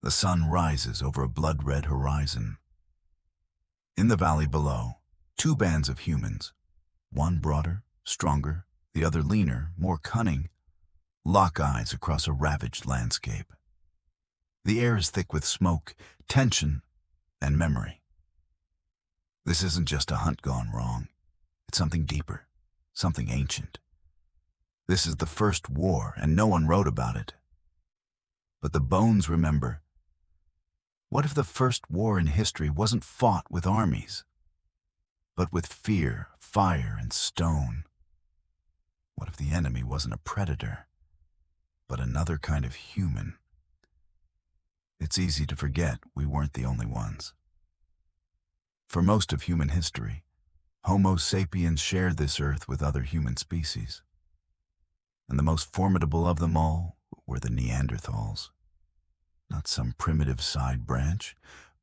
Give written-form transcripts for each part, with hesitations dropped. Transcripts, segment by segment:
The sun rises over a blood-red horizon. In the valley below, two bands of humans, one broader, stronger, the other leaner, more cunning, lock eyes across a ravaged landscape. The air is thick with smoke, tension, and memory. This isn't just a hunt gone wrong. It's something deeper, something ancient. This is the first war, and no one wrote about it. But the bones remember. What if the first war in history wasn't fought with armies, but with fear, fire, and stone? What if the enemy wasn't a predator, but another kind of human? It's easy to forget we weren't the only ones. For most of human history, Homo sapiens shared this earth with other human species. And the most formidable of them all were the Neanderthals. Not some primitive side branch,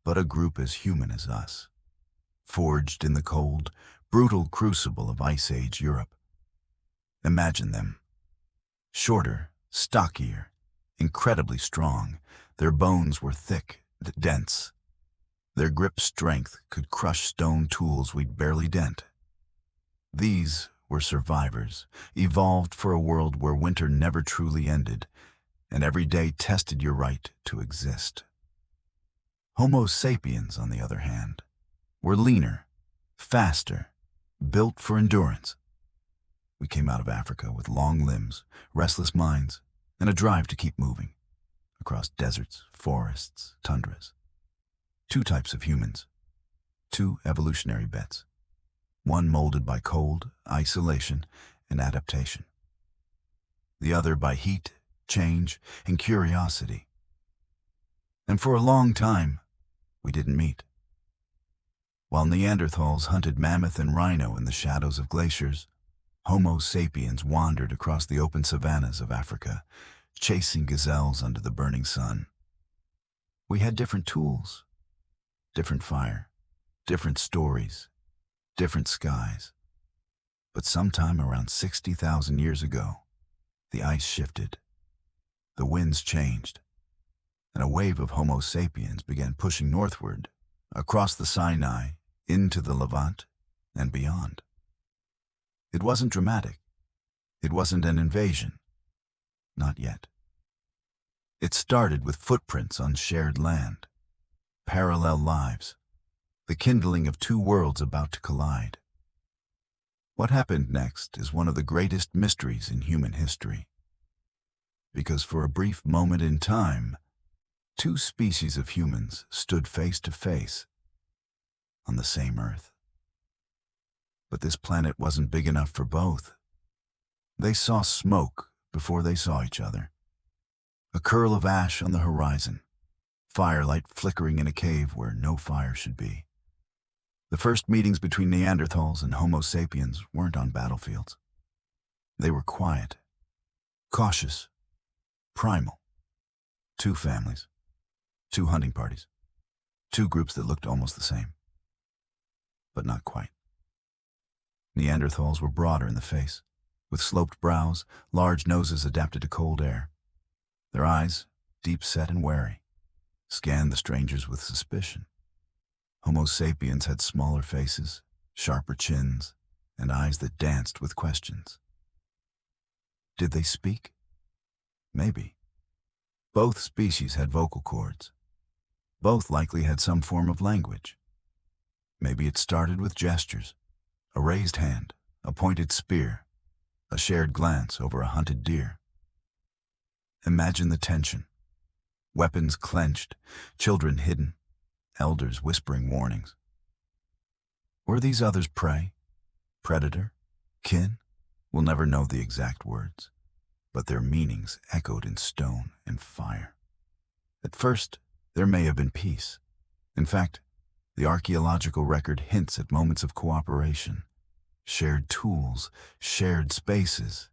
but a group as human as us, forged in the cold, brutal crucible of Ice Age Europe. Imagine them. Shorter, stockier, incredibly strong. Their bones were thick, dense. Their grip strength could crush stone tools we'd barely dent. These were survivors, evolved for a world where winter never truly ended, and every day tested your right to exist. Homo sapiens, on the other hand, were leaner, faster, built for endurance. We came out of Africa with long limbs, restless minds, and a drive to keep moving, across deserts, forests, tundras. Two types of humans, two evolutionary bets, one molded by cold, isolation, and adaptation, the other by heat, change, and curiosity. And for a long time, we didn't meet. While Neanderthals hunted mammoth and rhino in the shadows of glaciers, Homo sapiens wandered across the open savannas of Africa, chasing gazelles under the burning sun. We had different tools, different fire, different stories, different skies. But sometime around 60,000 years ago, the ice shifted, the winds changed, and a wave of Homo sapiens began pushing northward, across the Sinai, into the Levant, and beyond. It wasn't dramatic. It wasn't an invasion. Not yet. It started with footprints on shared land, parallel lives, the kindling of two worlds about to collide. What happened next is one of the greatest mysteries in human history. Because for a brief moment in time, two species of humans stood face to face on the same Earth. But this planet wasn't big enough for both. They saw smoke before they saw each other. A curl of ash on the horizon, firelight flickering in a cave where no fire should be. The first meetings between Neanderthals and Homo sapiens weren't on battlefields. They were quiet, cautious, primal. Two families, two hunting parties, two groups that looked almost the same. But not quite. Neanderthals were broader in the face, with sloped brows, large noses adapted to cold air. Their eyes, deep-set and wary, scanned the strangers with suspicion. Homo sapiens had smaller faces, sharper chins, and eyes that danced with questions. Did they speak? Maybe. Both species had vocal cords. Both likely had some form of language. Maybe it started with gestures, a raised hand, a pointed spear, a shared glance over a hunted deer. Imagine the tension. Weapons clenched, children hidden, elders whispering warnings. Were these others prey, predator, kin? We'll never know the exact words, but their meanings echoed in stone and fire. At first, there may have been peace. In fact, the archaeological record hints at moments of cooperation, shared tools, shared spaces,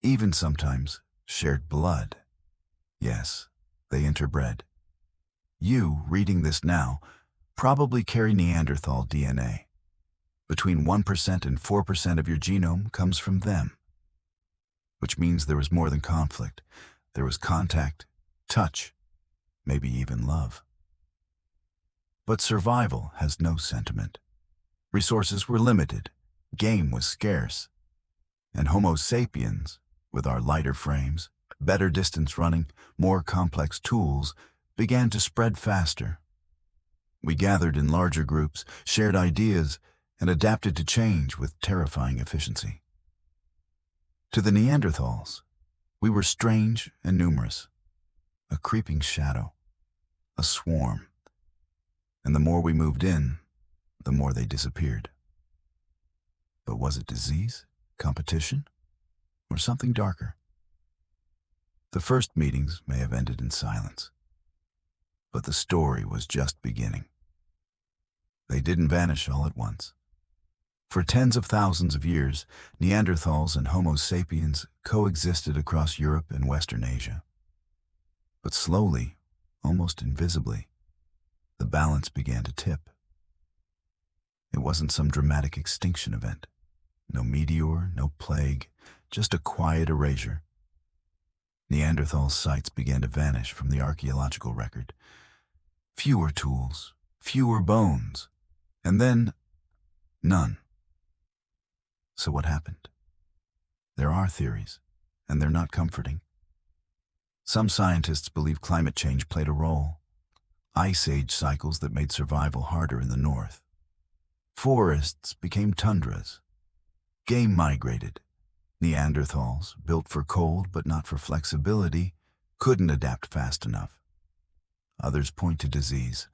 even sometimes shared blood. Yes, they interbred. You, reading this now, probably carry Neanderthal DNA. Between 1% and 4% of your genome comes from them. Which means there was more than conflict. There was contact, touch, maybe even love. But survival has no sentiment. Resources were limited, game was scarce, and Homo sapiens, with our lighter frames, better distance running, more complex tools, began to spread faster. We gathered in larger groups, shared ideas, and adapted to change with terrifying efficiency. To the Neanderthals, we were strange and numerous, a creeping shadow, a swarm. And the more we moved in, the more they disappeared. But was it disease, competition, or something darker? The first meetings may have ended in silence, but the story was just beginning. They didn't vanish all at once. For tens of thousands of years, Neanderthals and Homo sapiens coexisted across Europe and Western Asia. But slowly, almost invisibly, the balance began to tip. It wasn't some dramatic extinction event. No meteor, no plague, just a quiet erasure. Neanderthal sites began to vanish from the archaeological record. Fewer tools, fewer bones, and then none. So what happened? There are theories, and they're not comforting. Some scientists believe climate change played a role. Ice age cycles that made survival harder in the north. Forests became tundras. Game migrated. Neanderthals, built for cold but not for flexibility, couldn't adapt fast enough. Others point to disease.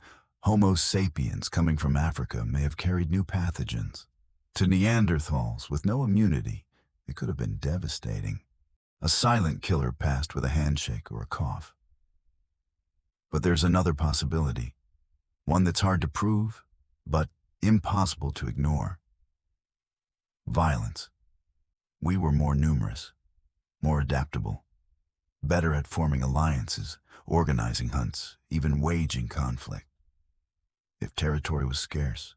Homo sapiens coming from Africa may have carried new pathogens. To Neanderthals with no immunity, it could have been devastating. A silent killer passed with a handshake or a cough. But there's another possibility, one that's hard to prove, but impossible to ignore. Violence. We were more numerous, more adaptable, better at forming alliances, organizing hunts, even waging conflict. If territory was scarce,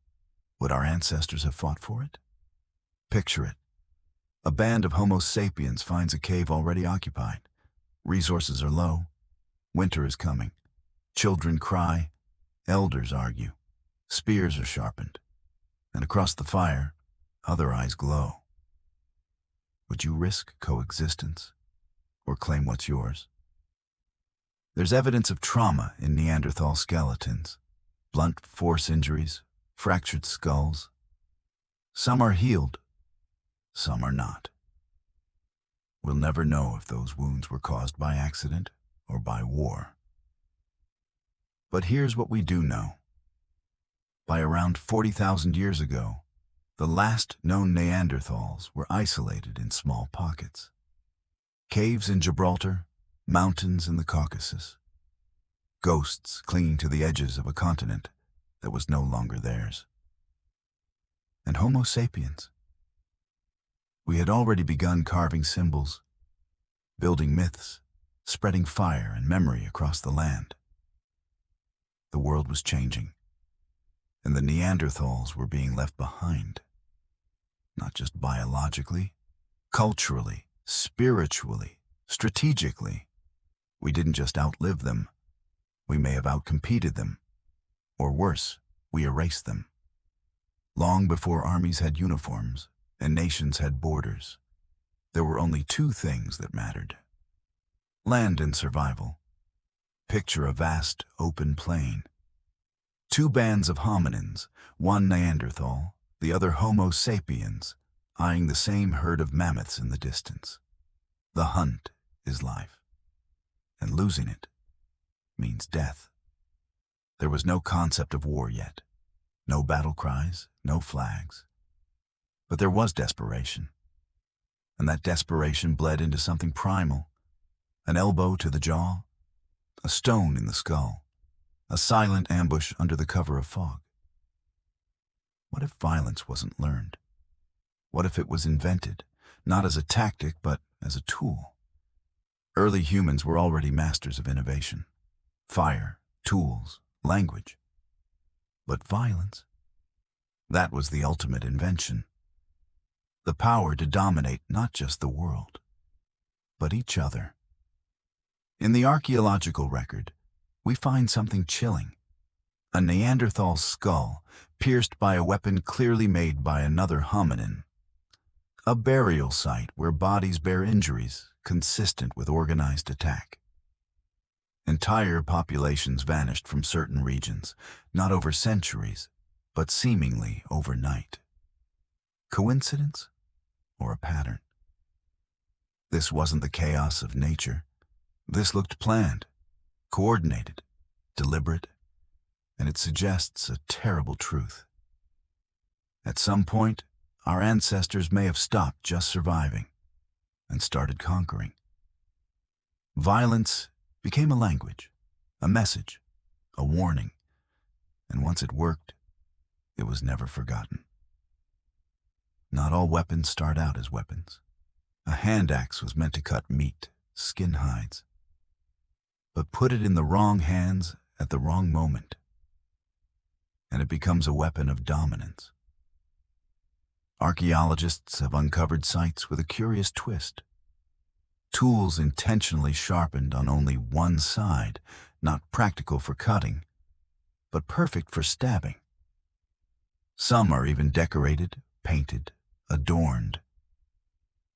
would our ancestors have fought for it? Picture it. A band of Homo sapiens finds a cave already occupied. Resources are low. Winter is coming. Children cry. Elders argue. Spears are sharpened. And across the fire, other eyes glow. Would you risk coexistence or claim what's yours? There's evidence of trauma in Neanderthal skeletons. Blunt force injuries, fractured skulls. Some are healed, some are not. We'll never know if those wounds were caused by accident or by war. But here's what we do know. By around 40,000 years ago, the last known Neanderthals were isolated in small pockets. Caves in Gibraltar, mountains in the Caucasus. Ghosts clinging to the edges of a continent that was no longer theirs. And Homo sapiens. We had already begun carving symbols, building myths, spreading fire and memory across the land. The world was changing, and the Neanderthals were being left behind. Not just biologically, culturally, spiritually, strategically. We didn't just outlive them, we may have outcompeted them. Or worse, we erased them. Long before armies had uniforms and nations had borders, there were only two things that mattered: land and survival. Picture a vast, open plain. Two bands of hominins, one Neanderthal, the other Homo sapiens, eyeing the same herd of mammoths in the distance. The hunt is life, and losing it means death. There was no concept of war yet, no battle cries, no flags. But there was desperation, and that desperation bled into something primal: an elbow to the jaw, a stone in the skull, a silent ambush under the cover of fog. What if violence wasn't learned? What if it was invented, not as a tactic, but as a tool? Early humans were already masters of innovation. Fire, tools, language. But violence? That was the ultimate invention. The power to dominate not just the world, but each other. In the archaeological record, we find something chilling. A Neanderthal skull, pierced by a weapon clearly made by another hominin. A burial site where bodies bear injuries consistent with organized attack. Entire populations vanished from certain regions, not over centuries, but seemingly overnight. Coincidence or a pattern? This wasn't the chaos of nature. This looked planned, coordinated, deliberate, and it suggests a terrible truth. At some point, our ancestors may have stopped just surviving and started conquering. Violence became a language, a message, a warning, and once it worked, it was never forgotten. Not all weapons start out as weapons. A hand axe was meant to cut meat, skin hides, but put it in the wrong hands at the wrong moment, and it becomes a weapon of dominance. Archaeologists have uncovered sites with a curious twist. Tools intentionally sharpened on only one side, not practical for cutting, but perfect for stabbing. Some are even decorated, painted, adorned.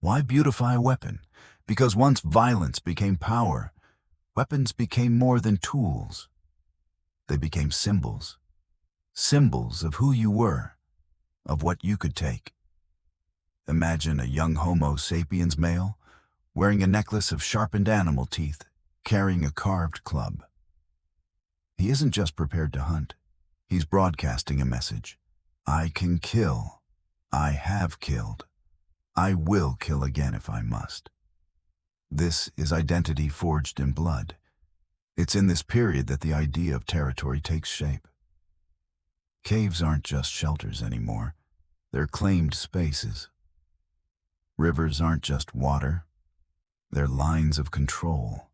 Why beautify a weapon? Because once violence became power, weapons became more than tools. They became symbols. Symbols of who you were, of what you could take. Imagine a young Homo sapiens male wearing a necklace of sharpened animal teeth, carrying a carved club. He isn't just prepared to hunt. He's broadcasting a message. I can kill. I have killed. I will kill again if I must. This is identity forged in blood. It's in this period that the idea of territory takes shape. Caves aren't just shelters anymore. They're claimed spaces. Rivers aren't just water. They're lines of control.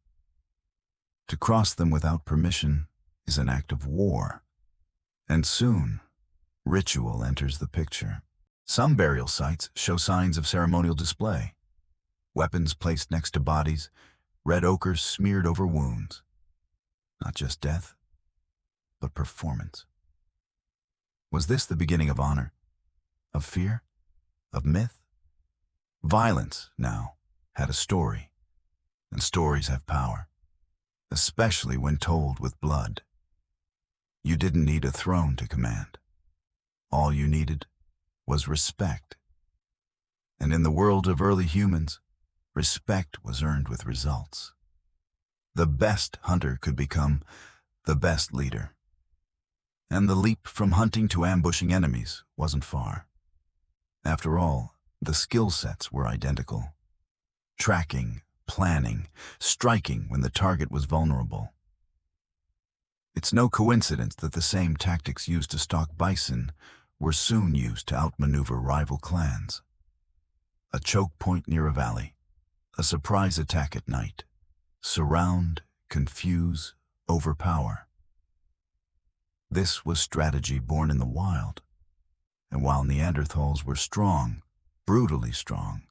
To cross them without permission is an act of war. And soon, ritual enters the picture. Some burial sites show signs of ceremonial display. Weapons placed next to bodies, red ochre smeared over wounds. Not just death, but performance. Was this the beginning of honor? Of fear? Of myth? Violence, now, had a story, and stories have power, especially when told with blood. You didn't need a throne to command. All you needed was respect. And in the world of early humans, respect was earned with results. The best hunter could become the best leader. And the leap from hunting to ambushing enemies wasn't far. After all, the skill sets were identical. Tracking, planning, striking when the target was vulnerable. It's no coincidence that the same tactics used to stalk bison were soon used to outmaneuver rival clans. A choke point near a valley, a surprise attack at night, surround, confuse, overpower. This was strategy born in the wild. And while Neanderthals were strong, brutally strong,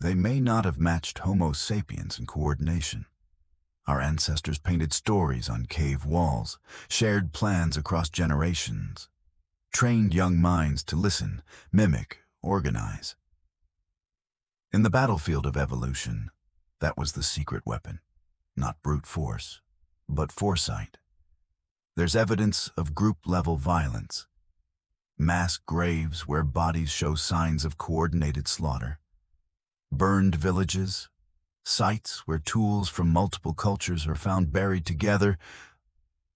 they may not have matched Homo sapiens in coordination. Our ancestors painted stories on cave walls, shared plans across generations, trained young minds to listen, mimic, organize. In the battlefield of evolution, that was the secret weapon, not brute force, but foresight. There's evidence of group-level violence, mass graves where bodies show signs of coordinated slaughter, burned villages, sites where tools from multiple cultures are found buried together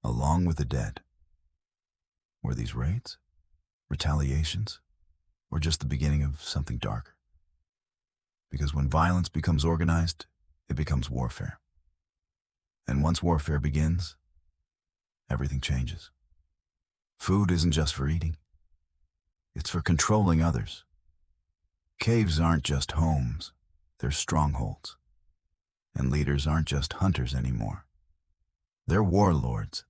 along with the dead. Were these raids, retaliations, or just the beginning of something darker? Because when violence becomes organized, it becomes warfare. And once warfare begins, everything changes. Food isn't just for eating. It's for controlling others. Caves aren't just homes, they're strongholds. And leaders aren't just hunters anymore. They're warlords.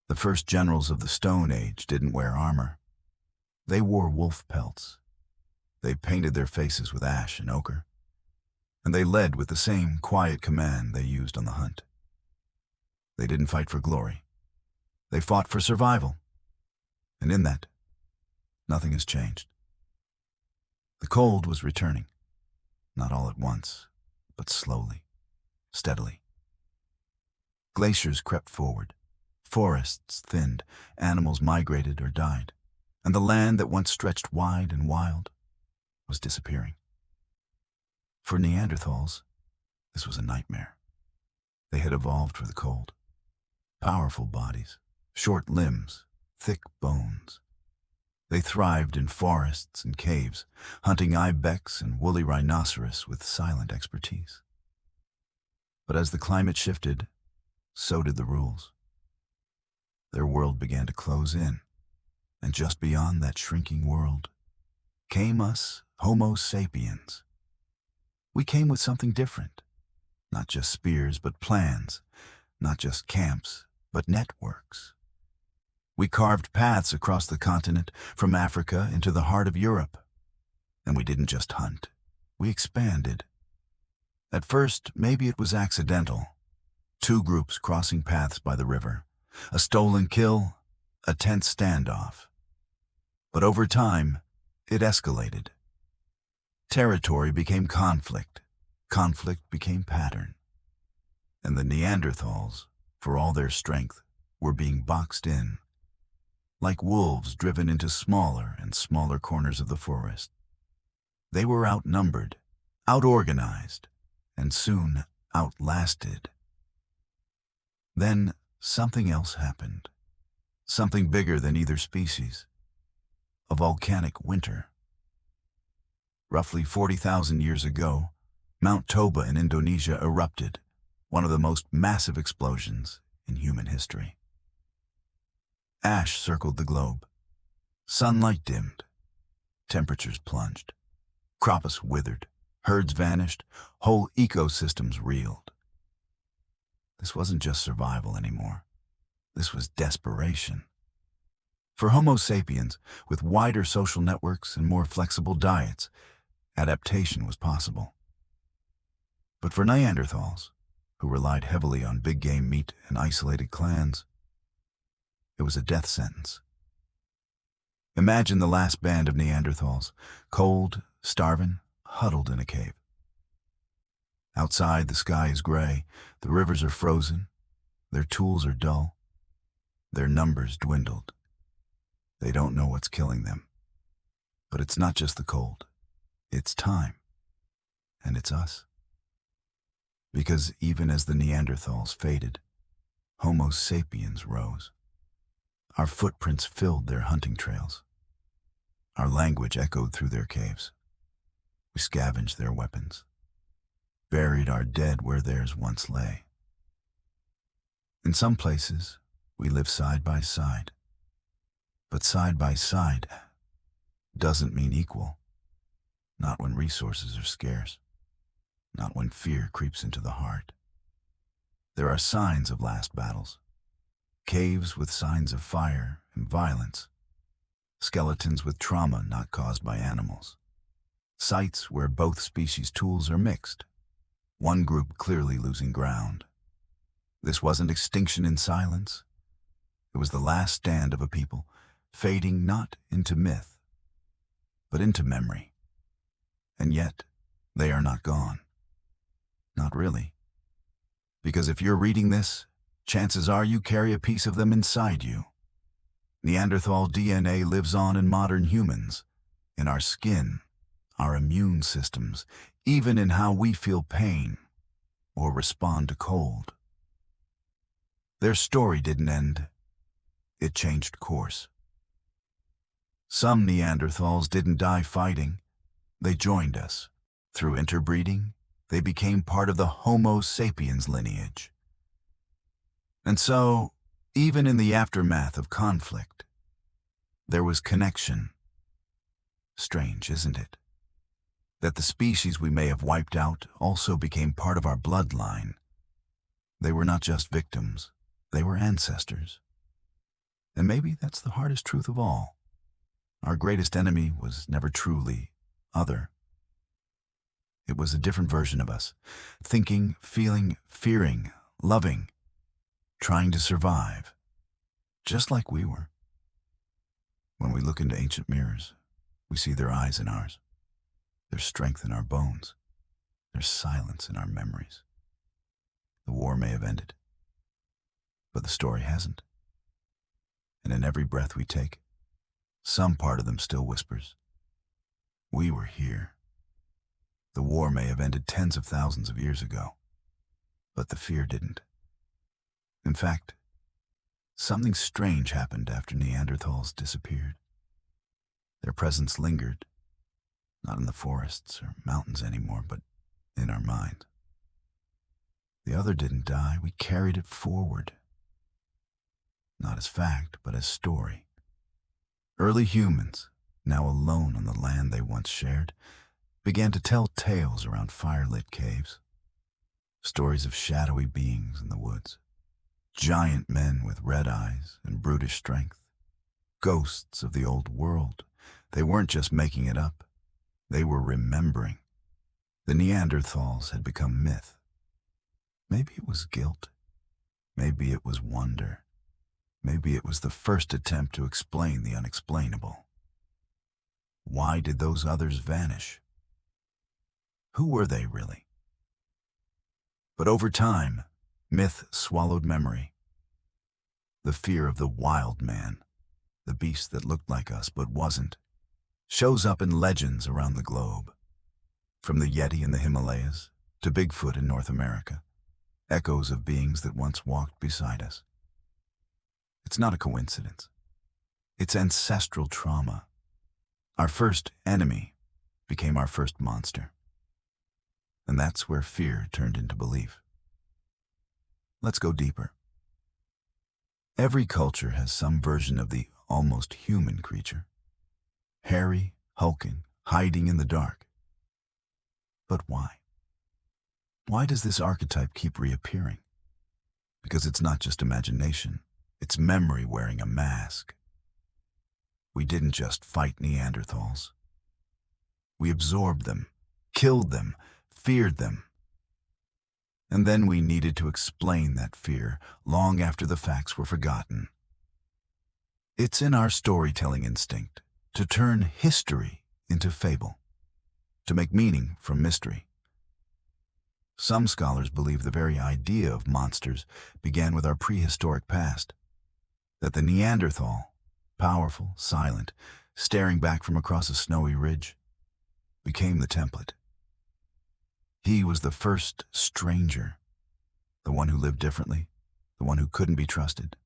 The first generals of the Stone Age didn't wear armor. They wore wolf pelts. They painted their faces with ash and ochre. And they led with the same quiet command they used on the hunt. They didn't fight for glory. They fought for survival. And in that, nothing has changed. The cold was returning, not all at once, but slowly, steadily. Glaciers crept forward, forests thinned, animals migrated or died, and the land that once stretched wide and wild was disappearing. For Neanderthals, this was a nightmare. They had evolved for the cold. Powerful bodies, short limbs, thick bones. They thrived in forests and caves, hunting ibex and woolly rhinoceros with silent expertise. But as the climate shifted, so did the rules. Their world began to close in, and just beyond that shrinking world came us, Homo sapiens. We came with something different. Not just spears, but plans. Not just camps, but networks. We carved paths across the continent, from Africa into the heart of Europe. And we didn't just hunt. We expanded. At first, maybe it was accidental. Two groups crossing paths by the river. A stolen kill, a tense standoff. But over time, it escalated. Territory became conflict. Conflict became pattern. And the Neanderthals, for all their strength, were being boxed in, like wolves driven into smaller and smaller corners of the forest. They were outnumbered, outorganized, and soon outlasted. Then something else happened. Something bigger than either species. A volcanic winter. Roughly 40,000 years ago, Mount Toba in Indonesia erupted, one of the most massive explosions in human history. Ash circled the globe. Sunlight dimmed. Temperatures plunged. Crops withered. Herds vanished. Whole ecosystems reeled. This wasn't just survival anymore. This was desperation. For Homo sapiens, with wider social networks and more flexible diets, adaptation was possible. But for Neanderthals, who relied heavily on big game meat and isolated clans, it was a death sentence. Imagine the last band of Neanderthals, cold, starving, huddled in a cave. Outside, the sky is gray, the rivers are frozen, their tools are dull, their numbers dwindled. They don't know what's killing them. But it's not just the cold. It's time. And it's us. Because even as the Neanderthals faded, Homo sapiens rose. Our footprints filled their hunting trails. Our language echoed through their caves. We scavenged their weapons, buried our dead where theirs once lay. In some places, we live side by side. But side by side doesn't mean equal. Not when resources are scarce. Not when fear creeps into the heart. There are signs of last battles. Caves with signs of fire and violence. Skeletons with trauma not caused by animals. Sites where both species' tools are mixed. One group clearly losing ground. This wasn't extinction in silence. It was the last stand of a people, fading not into myth, but into memory. And yet, they are not gone. Not really. Because if you're reading this, chances are you carry a piece of them inside you. Neanderthal DNA lives on in modern humans, in our skin, our immune systems, even in how we feel pain or respond to cold. Their story didn't end. It changed course. Some Neanderthals didn't die fighting. They joined us. Through interbreeding, they became part of the Homo sapiens lineage. And so, even in the aftermath of conflict, there was connection. Strange, isn't it? That the species we may have wiped out also became part of our bloodline. They were not just victims, they were ancestors. And maybe that's the hardest truth of all. Our greatest enemy was never truly other. It was a different version of us, thinking, feeling, fearing, loving, trying to survive, just like we were. When we look into ancient mirrors, we see their eyes in ours, their strength in our bones, their silence in our memories. The war may have ended, but the story hasn't. And in every breath we take, some part of them still whispers, "We were here." The war may have ended tens of thousands of years ago, but the fear didn't. In fact, something strange happened after Neanderthals disappeared. Their presence lingered, not in the forests or mountains anymore, but in our minds. The other didn't die, we carried it forward. Not as fact, but as story. Early humans, now alone on the land they once shared, began to tell tales around fire-lit caves. Stories of shadowy beings in the woods. Giant men with red eyes and brutish strength. Ghosts of the old world. They weren't just making it up. They were remembering. The Neanderthals had become myth. Maybe it was guilt. Maybe it was wonder. Maybe it was the first attempt to explain the unexplainable. Why did those others vanish? Who were they really? But over time, myth swallowed memory. The fear of the wild man, the beast that looked like us but wasn't, shows up in legends around the globe. From the Yeti in the Himalayas to Bigfoot in North America, echoes of beings that once walked beside us. It's not a coincidence. It's ancestral trauma. Our first enemy became our first monster. And that's where fear turned into belief. Let's go deeper. Every culture has some version of the almost human creature. Hairy, hulking, hiding in the dark. But why? Why does this archetype keep reappearing? Because it's not just imagination. It's memory wearing a mask. We didn't just fight Neanderthals. We absorbed them, killed them, feared them. And then we needed to explain that fear long after the facts were forgotten. It's in our storytelling instinct to turn history into fable, to make meaning from mystery. Some scholars believe the very idea of monsters began with our prehistoric past, that the Neanderthal, powerful, silent, staring back from across a snowy ridge, became the template. He was the first stranger, the one who lived differently, the one who couldn't be trusted.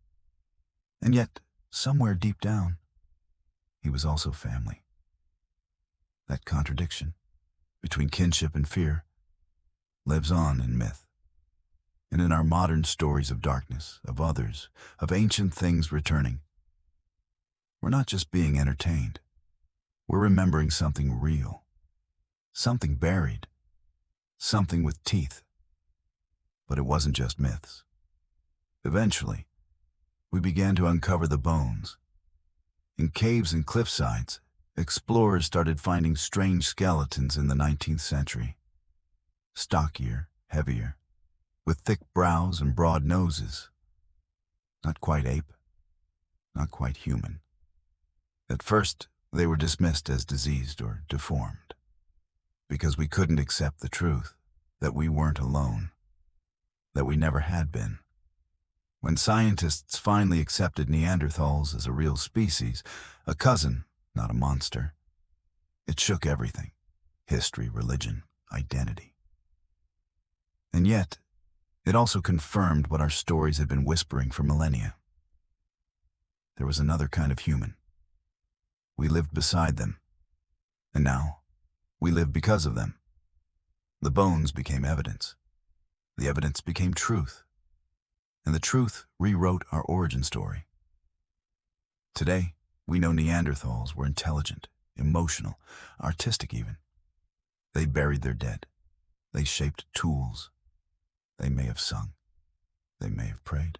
And yet, somewhere deep down, he was also family. That contradiction between kinship and fear lives on in myth, and in our modern stories of darkness, of others, of ancient things returning. We're not just being entertained. We're remembering something real, something buried, something with teeth. But it wasn't just myths. Eventually, we began to uncover the bones. In caves and cliffsides, explorers started finding strange skeletons in the 19th century. Stockier, heavier, with thick brows and broad noses. Not quite ape, not quite human. At first, they were dismissed as diseased or deformed, because we couldn't accept the truth that we weren't alone, that we never had been. When scientists finally accepted Neanderthals as a real species, a cousin, not a monster, it shook everything: history, religion, identity. And yet, it also confirmed what our stories had been whispering for millennia. There was another kind of human. We lived beside them, and now we live because of them. The bones became evidence. The evidence became truth. And the truth rewrote our origin story. Today, we know Neanderthals were intelligent, emotional, artistic even. They buried their dead. They shaped tools. They may have sung. They may have prayed.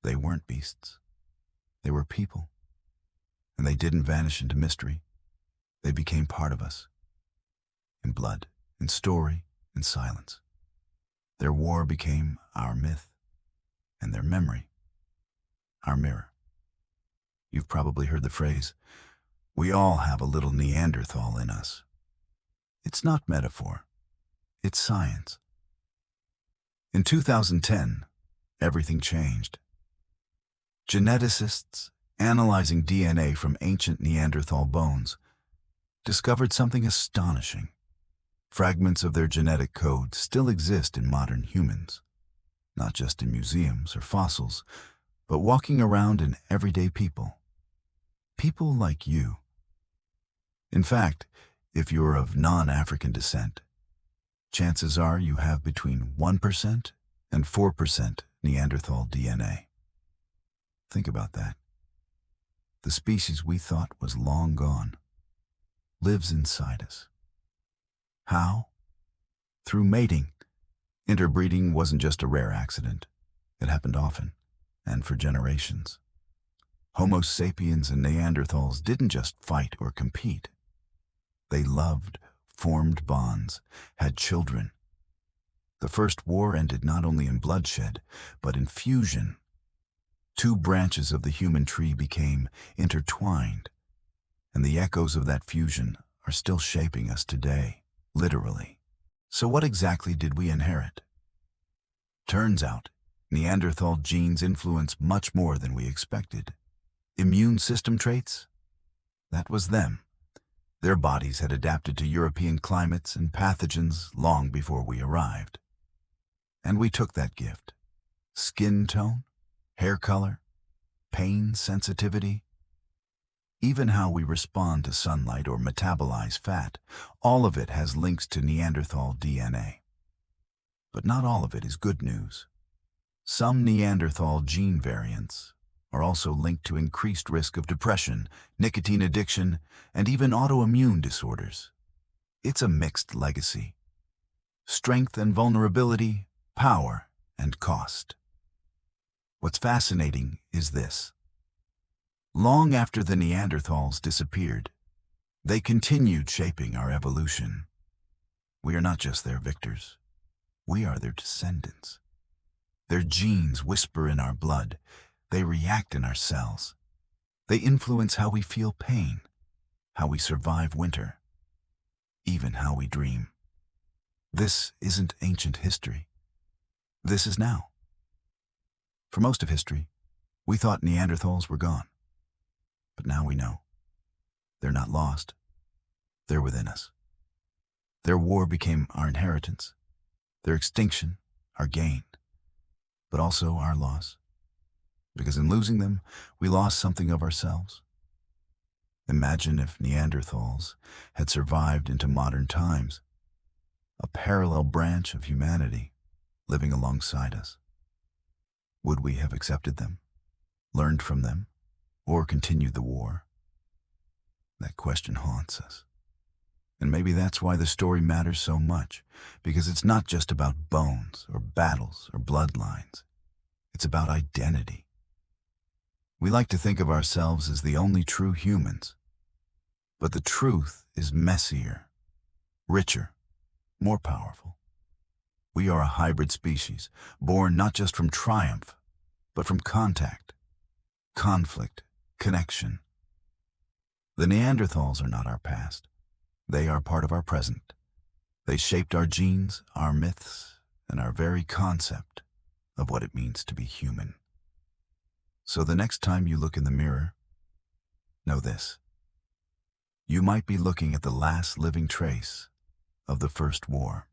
They weren't beasts. They were people. And they didn't vanish into mystery. They became part of us. In blood, in story, in silence. Their war became our myth. and their memory, our mirror. You've probably heard the phrase, we all have a little Neanderthal in us. It's not metaphor, it's science. In 2010, everything changed. Geneticists, analyzing DNA from ancient Neanderthal bones, discovered something astonishing. Fragments of their genetic code still exist in modern humans, not just in museums or fossils, but walking around in everyday people. People like you. In fact, if you're of non-African descent, chances are you have between 1% and 4% Neanderthal DNA. Think about that. The species we thought was long gone lives inside us. How? Through mating. Interbreeding wasn't just a rare accident. It happened often, and for generations. Homo sapiens and Neanderthals didn't just fight or compete. They loved, formed bonds, had children. The first war ended not only in bloodshed, but in fusion. Two branches of the human tree became intertwined, and the echoes of that fusion are still shaping us today, literally. So what exactly did we inherit? Turns out, Neanderthal genes influence much more than we expected. Immune system traits? That was them. Their bodies had adapted to European climates and pathogens long before we arrived. And we took that gift. Skin tone, hair color, pain sensitivity, even how we respond to sunlight or metabolize fat, all of it has links to Neanderthal DNA. But not all of it is good news. Some Neanderthal gene variants are also linked to increased risk of depression, nicotine addiction, and even autoimmune disorders. It's a mixed legacy. Strength and vulnerability, power and cost. What's fascinating is this. Long after the Neanderthals disappeared, they continued shaping our evolution. We are not just their victors. We are their descendants. Their genes whisper in our blood. They react in our cells. They influence how we feel pain, how we survive winter, even how we dream. This isn't ancient history. This is now. For most of history, we thought Neanderthals were gone. But now we know. They're not lost. They're within us. Their war became our inheritance, their extinction, our gain, but also our loss. Because in losing them, we lost something of ourselves. Imagine if Neanderthals had survived into modern times, a parallel branch of humanity living alongside us. Would we have accepted them, learned from them, or continued the war? That question haunts us. And maybe that's why the story matters so much, because it's not just about bones or battles or bloodlines. It's about identity. We like to think of ourselves as the only true humans, but the truth is messier, richer, more powerful. We are a hybrid species, born not just from triumph, but from contact, conflict, connection. The Neanderthals are not our past. They are part of our present. They shaped our genes, our myths, and our very concept of what it means to be human. So the next time you look in the mirror, know this. You might be looking at the last living trace of the first war.